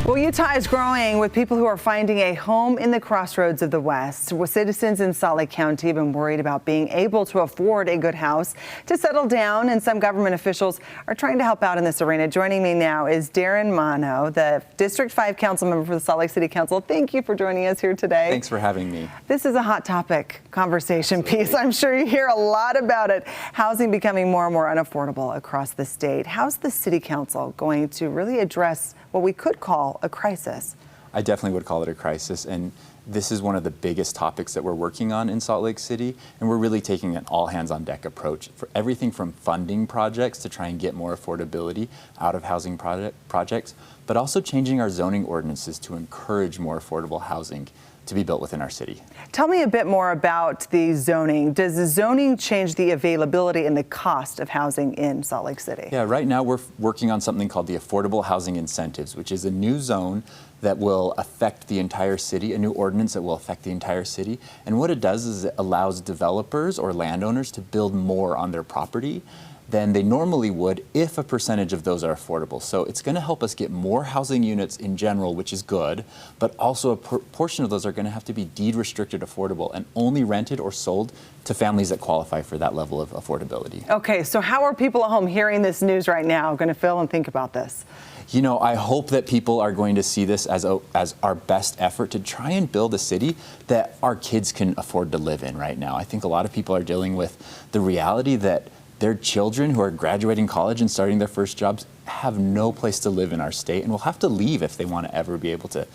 Well, Utah is growing with people who are finding a home in the crossroads of the West. Citizens in Salt Lake County have been worried about being able to afford a good house to settle down, and some government officials are trying to help out in this arena. Joining me now is Darin Mano, the District 5 council member for the Salt Lake City Council. Thank you for joining us here today. Thanks for having me. This is a hot topic conversation piece. I'm sure you hear a lot about it. Housing becoming more and more unaffordable across the state. How's the City Council going to really address what we could call a crisis? I definitely would call it a crisis, and this is one of the biggest topics that we're working on in Salt Lake City, and we're really taking an all-hands-on-deck approach for everything from funding projects to try and get more affordability out of housing projects, but also changing our zoning ordinances to encourage more affordable housing to be built within our city. Tell me a bit more about the zoning. Does the zoning change the availability and the cost of housing in Salt Lake City? Yeah, right now we're working on something called the Affordable Housing Incentives, which is a new zone that will affect the entire city, a new ordinance that will affect the entire city. And what it does is it allows developers or landowners to build more on their property than they normally would if a percentage of those are affordable. So it's going to help us get more housing units in general, which is good, but also a portion of those are going to have to be deed restricted affordable and only rented or sold to families that qualify for that level of affordability. Okay, so how are people at home hearing this news right now going to feel and think about this? You know, I hope that people are going to see this as our best effort to try and build a city that our kids can afford to live in right now. I think a lot of people are dealing with the reality that their children who are graduating college and starting their first jobs have no place to live in our state and will have to leave if they want to ever be able to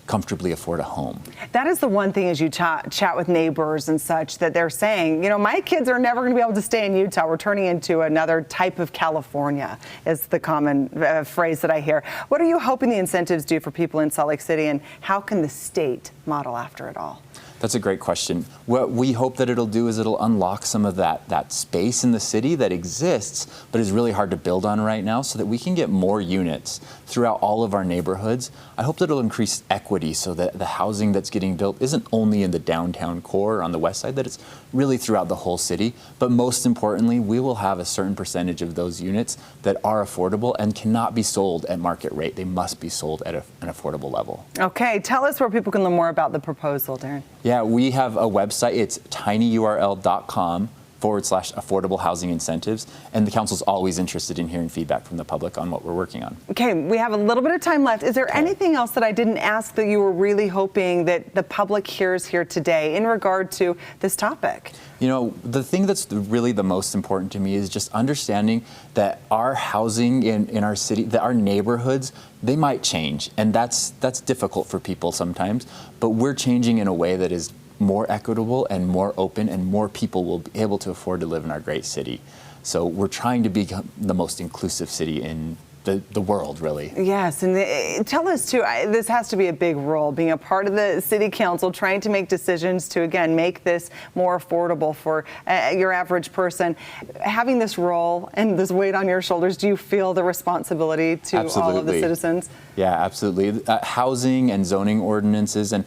comfortably afford a home. That is the one thing as you chat with neighbors and such that they're saying, you know, my kids are never going to be able to stay in Utah. We're turning into another type of California is the common phrase that I hear. What are you hoping the incentives do for people in Salt Lake City, and how can the state model after it all? That's a great question. What we hope that it'll do is it'll unlock some of that space in the city that exists but is really hard to build on right now, so that we can get more units throughout all of our neighborhoods. I hope that it'll increase equity so that the housing that's getting built isn't only in the downtown core or on the west side, that it's really throughout the whole city. But most importantly, we will have a certain percentage of those units that are affordable and cannot be sold at market rate. They must be sold at an affordable level. Okay, tell us where people can learn more about the proposal, Darin. Yeah, we have a website. It's tinyurl.com/affordable housing incentives, and the council's always interested in hearing feedback from the public on what we're working on. Okay, we have a little bit of time left. Is there anything else that I didn't ask that you were really hoping that the public hears here today in regard to this topic? You know, the thing that's really the most important to me is just understanding that our housing in our city, that our neighborhoods, they might change, and that's difficult for people sometimes, but we're changing in a way that is more equitable and more open, and more people will be able to afford to live in our great city. So we're trying to become the most inclusive city in the world, really. Yes, and tell us too, this has to be a big role, being a part of the City Council, trying to make decisions to, again, make this more affordable for your average person. Having this role and this weight on your shoulders, do you feel the responsibility to all of the citizens? Yeah, absolutely. Housing and zoning ordinances and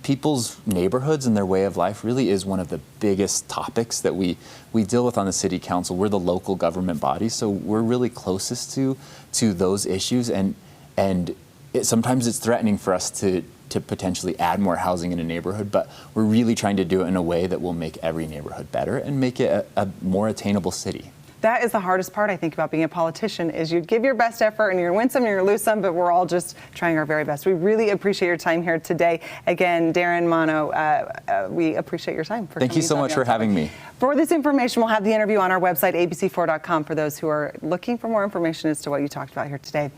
people's neighborhoods and their way of life really is one of the biggest topics that we deal with on the City Council. We're the local government body, so we're really closest to those issues, and sometimes it's threatening for us to potentially add more housing in a neighborhood, but we're really trying to do it in a way that will make every neighborhood better and make it a more attainable city. That is the hardest part, I think, about being a politician, is you give your best effort and you're going to win some and you're going to lose some, but we're all just trying our very best. We really appreciate your time here today. Again, Darin Mano, we appreciate your time. Thank you so much for having me. For this information, we'll have the interview on our website, abc4.com, for those who are looking for more information as to what you talked about here today.